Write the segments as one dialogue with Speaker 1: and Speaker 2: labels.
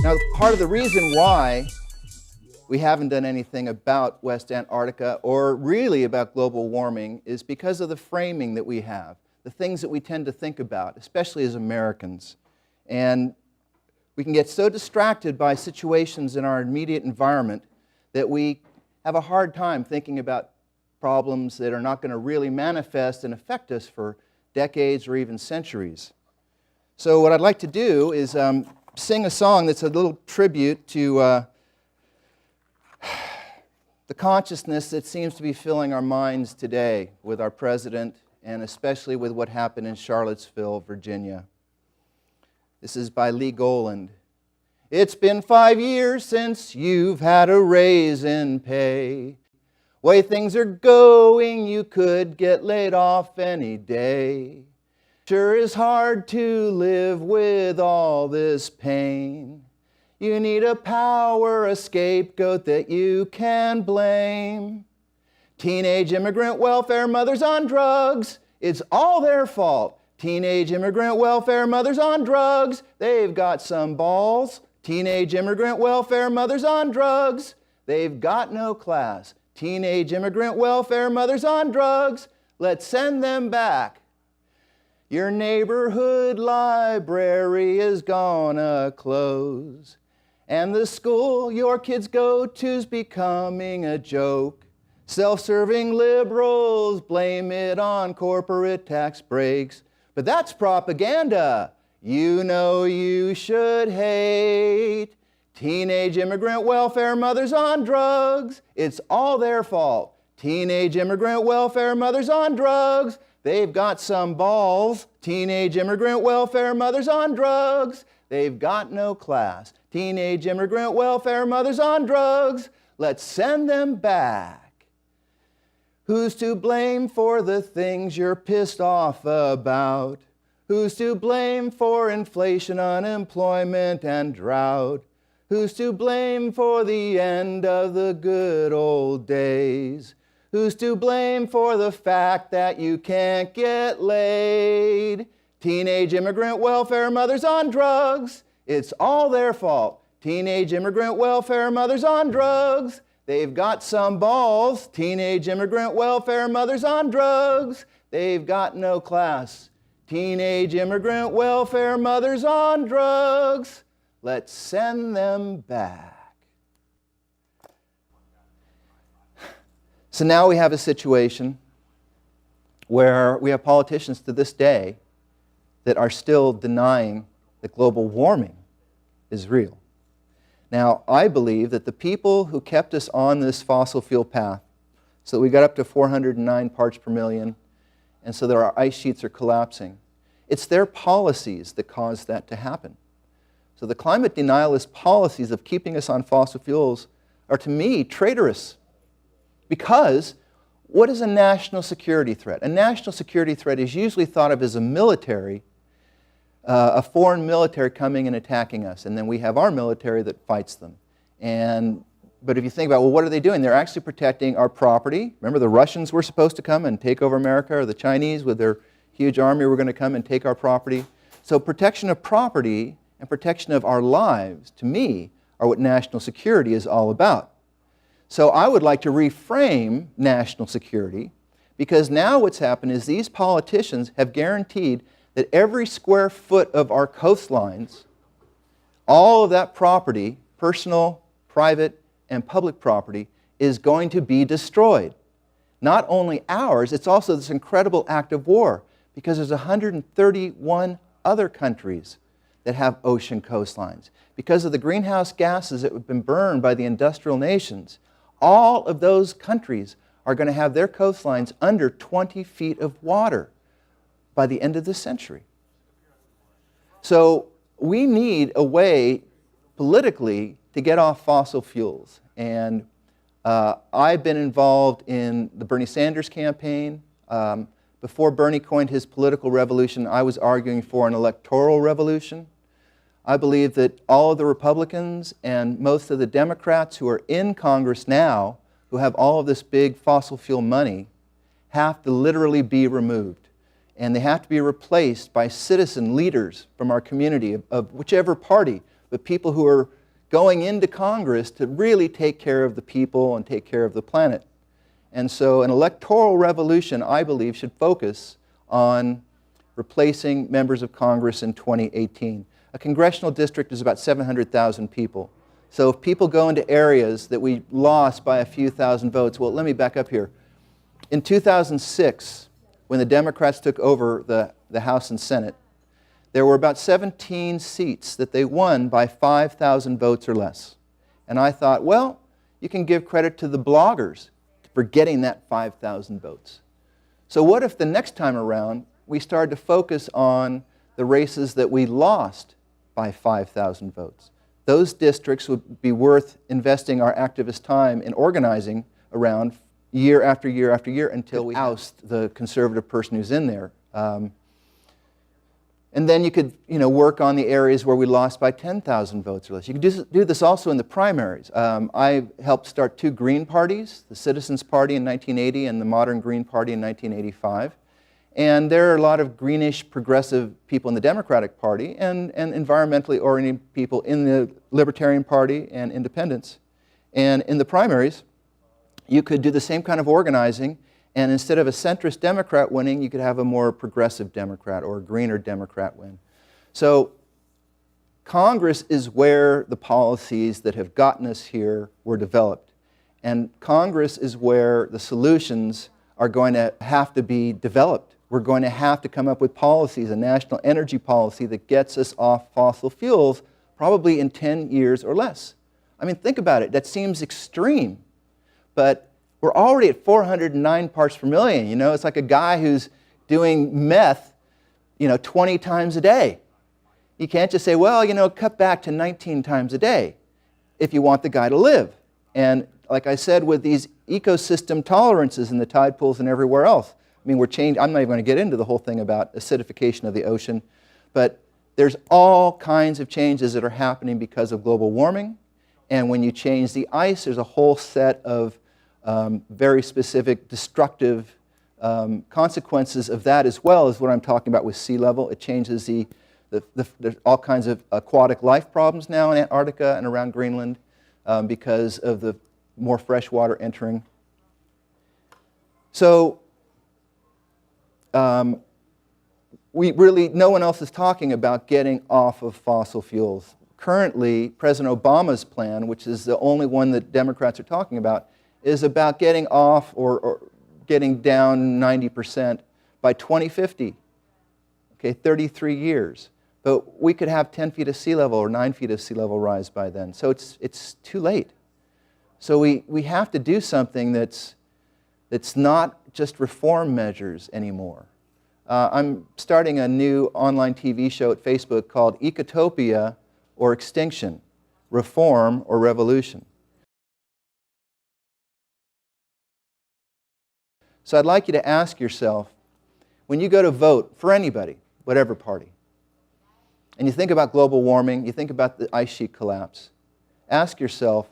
Speaker 1: Now, part of the reason why we haven't done anything about West Antarctica or really about global warming is because of the framing that we have, the things that we tend to think about, especially as Americans. And we can get so distracted by situations in our immediate environment that we have a hard time thinking about problems that are not going to really manifest and affect us for decades or even centuries. So what I'd like to do is sing a song that's a little tribute to the consciousness that seems to be filling our minds today with our president and especially with what happened in Charlottesville, Virginia. This is by Lee Goland. It's been 5 years since you've had a raise in pay. Way things are going, you could get laid off any day. Sure is hard to live with all this pain. You need a power, a scapegoat that you can blame. Teenage immigrant welfare mothers on drugs, it's all their fault. Teenage immigrant welfare mothers on drugs, they've got some balls. Teenage immigrant welfare mothers on drugs, they've got no class. Teenage immigrant welfare mothers on drugs, let's send them back. Your neighborhood library is gonna close, and the school your kids go to's becoming a joke. Self-serving liberals blame it on corporate tax breaks, but that's propaganda you know you should hate. Teenage immigrant welfare mothers on drugs, it's all their fault. Teenage immigrant welfare mothers on drugs, they've got some balls. Teenage immigrant welfare mothers on drugs, they've got no class. Teenage immigrant welfare mothers on drugs, let's send them back. Who's to blame for the things you're pissed off about? Who's to blame for inflation, unemployment, and drought? Who's to blame for the end of the good old days? Who's to blame for the fact that you can't get laid? Teenage immigrant welfare mothers on drugs, it's all their fault. Teenage immigrant welfare mothers on drugs, they've got some balls. Teenage immigrant welfare mothers on drugs, they've got no class. Teenage immigrant welfare mothers on drugs, let's send them back. So now we have a situation where we have politicians to this day that are still denying that global warming is real. Now, I believe that the people who kept us on this fossil fuel path, so that we got up to 409 parts per million, and so that our ice sheets are collapsing, it's their policies that caused that to happen. So the climate denialist policies of keeping us on fossil fuels are, to me, traitorous. Because what is a national security threat? A national security threat is usually thought of as a military, a foreign military coming and attacking us, and then we have our military that fights them. But if you think about, well, what are they doing? They're actually protecting our property. Remember, the Russians were supposed to come and take over America, or the Chinese with their huge army were going to come and take our property. So protection of property and protection of our lives, to me, are what national security is all about. So I would like to reframe national security, because now what's happened is these politicians have guaranteed that every square foot of our coastlines, all of that property, personal, private, and public property, is going to be destroyed. Not only ours, it's also this incredible act of war, because there's 131 other countries that have ocean coastlines. Because of the greenhouse gases that have been burned by the industrial nations, all of those countries are going to have their coastlines under 20 feet of water by the end of this century. So we need a way politically to get off fossil fuels. And I've been involved in the Bernie Sanders campaign. Before Bernie coined his political revolution, I was arguing for an electoral revolution. I believe that all of the Republicans and most of the Democrats who are in Congress now, who have all of this big fossil fuel money, have to literally be removed. And they have to be replaced by citizen leaders from our community of whichever party, but people who are going into Congress to really take care of the people and take care of the planet. And so an electoral revolution, I believe, should focus on replacing members of Congress in 2018. A congressional district is about 700,000 people. So if people go into areas that we lost by a few thousand votes, well, let me back up here. In 2006, when the Democrats took over the House and Senate, there were about 17 seats that they won by 5,000 votes or less. And I thought, well, you can give credit to the bloggers for getting that 5,000 votes. So what if the next time around we started to focus on the races that we lost by 5,000 votes? Those districts would be worth investing our activist time in organizing around year after year after year until we oust the conservative person who's in there. And then you could work on the areas where we lost by 10,000 votes or less. You could do this also in the primaries. I helped start two Green parties, the Citizens Party in 1980 and the Modern Green Party in 1985. And there are a lot of greenish progressive people in the Democratic Party and environmentally oriented people in the Libertarian Party and independents. And in the primaries, you could do the same kind of organizing, and instead of a centrist Democrat winning, you could have a more progressive Democrat or a greener Democrat win. So Congress is where the policies that have gotten us here were developed. And Congress is where the solutions are going to have to be developed. We're going to have to come up with policies, a national energy policy that gets us off fossil fuels probably in 10 years or less. I mean, think about it. That seems extreme. But we're already at 409 parts per million. It's like a guy who's doing meth, 20 times a day. You can't just say, well, cut back to 19 times a day if you want the guy to live. And like I said, with these ecosystem tolerances in the tide pools and everywhere else, I mean, I'm not even going to get into the whole thing about acidification of the ocean, but there's all kinds of changes that are happening because of global warming. And when you change the ice, there's a whole set of very specific destructive consequences of that, as well as what I'm talking about with sea level. It changes there's all kinds of aquatic life problems now in Antarctica and around Greenland because of the more fresh water entering. So no one else is talking about getting off of fossil fuels. Currently, President Obama's plan, which is the only one that Democrats are talking about, is about getting off or getting down 90% by 2050. Okay, 33 years. But we could have 10 feet of sea level or 9 feet of sea level rise by then. So it's too late. So we have to do something that's not just reform measures anymore. I'm starting a new online TV show at Facebook called Ecotopia or Extinction, Reform or Revolution. So I'd like you to ask yourself, when you go to vote for anybody, whatever party, and you think about global warming, you think about the ice sheet collapse, ask yourself,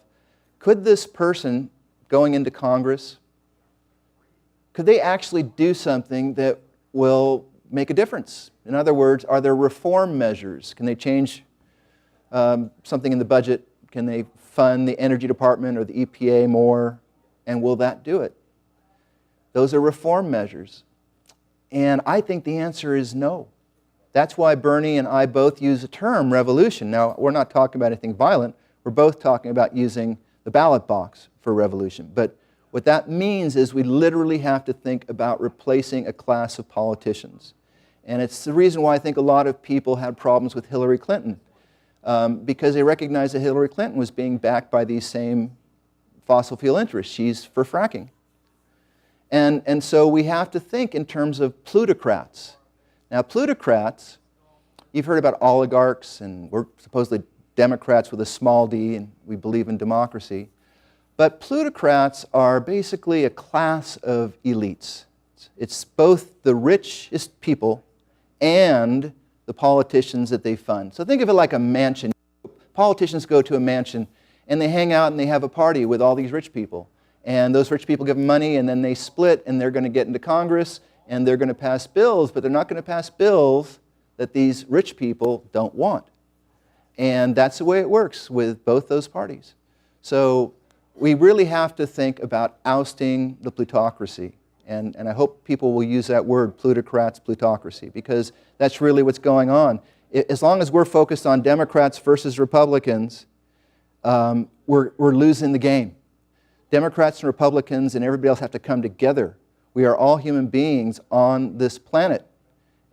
Speaker 1: could this person going into Congress, could they actually do something that will make a difference? In other words, are there reform measures? Can they change something in the budget? Can they fund the Energy Department or the EPA more? And will that do it? Those are reform measures. And I think the answer is no. That's why Bernie and I both use the term revolution. Now, we're not talking about anything violent. We're both talking about using the ballot box for revolution. But what that means is we literally have to think about replacing a class of politicians. And it's the reason why I think a lot of people had problems with Hillary Clinton, because they recognized that Hillary Clinton was being backed by these same fossil fuel interests. She's for fracking. And so we have to think in terms of plutocrats. Now, plutocrats You've heard about oligarchs, and we're supposedly Democrats with a small d, and we believe in democracy. But plutocrats are basically a class of elites. It's both the richest people and the politicians that they fund. So think of it like a mansion. Politicians go to a mansion and they hang out and they have a party with all these rich people. And those rich people give them money and then they split and they're going to get into Congress and they're going to pass bills, but they're not going to pass bills that these rich people don't want. And that's the way it works with both those parties. So we really have to think about ousting the plutocracy. And I hope people will use that word, plutocrats, plutocracy, because that's really what's going on. As long as we're focused on Democrats versus Republicans, we're losing the game. Democrats and Republicans and everybody else have to come together. We are all human beings on this planet,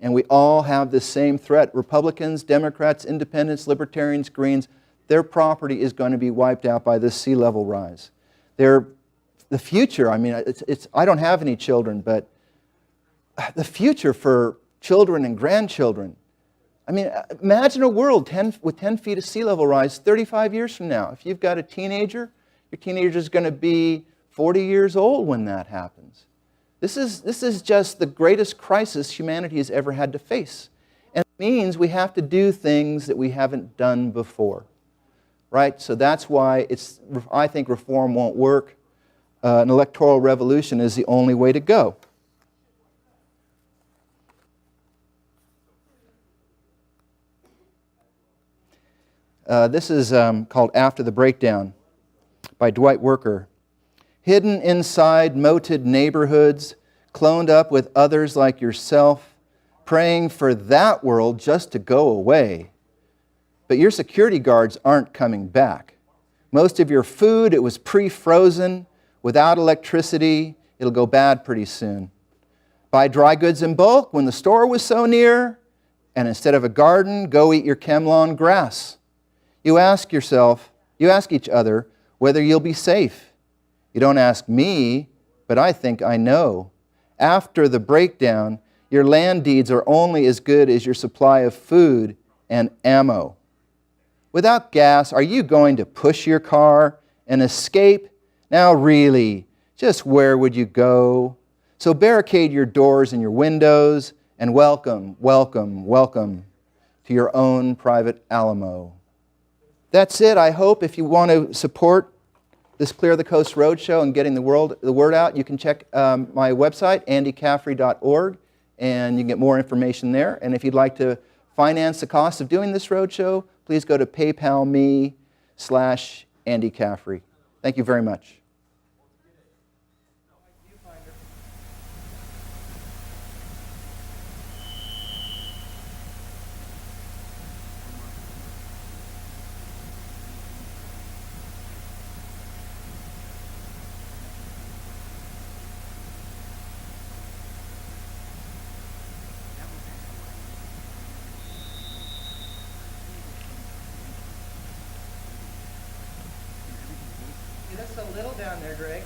Speaker 1: and we all have the same threat. Republicans, Democrats, Independents, Libertarians, Greens, their property is going to be wiped out by this sea level rise. The future, I mean, I don't have any children, but the future for children and grandchildren, I mean, imagine a world with 10 feet of sea level rise 35 years from now. If you've got a teenager, your teenager is going to be 40 years old when that happens. This is just the greatest crisis humanity has ever had to face. And it means we have to do things that we haven't done before. Right? So that's why I think reform won't work. An electoral revolution is the only way to go. This is called After the Breakdown by Dwight Worker. Hidden inside moated neighborhoods, cloned up with others like yourself, praying for that world just to go away. But your security guards aren't coming back. Most of your food, it was pre-frozen. Without electricity, it'll go bad pretty soon. Buy dry goods in bulk when the store was so near, and instead of a garden, go eat your ChemLawn grass. You ask each other whether you'll be safe. You don't ask me, but I think I know. After the breakdown, your land deeds are only as good as your supply of food and ammo. Without gas, are you going to push your car and escape? Now really, just where would you go? So barricade your doors and your windows and welcome, welcome, welcome to your own private Alamo. That's it, I hope. If you want to support this Clear the Coast Roadshow and getting the word out, you can check my website, andycaffrey.org, and you can get more information there. And if you'd like to finance the cost of doing this roadshow, please go to paypal.me/Andy Caffrey. Thank you very much. That's a little down there, Greg.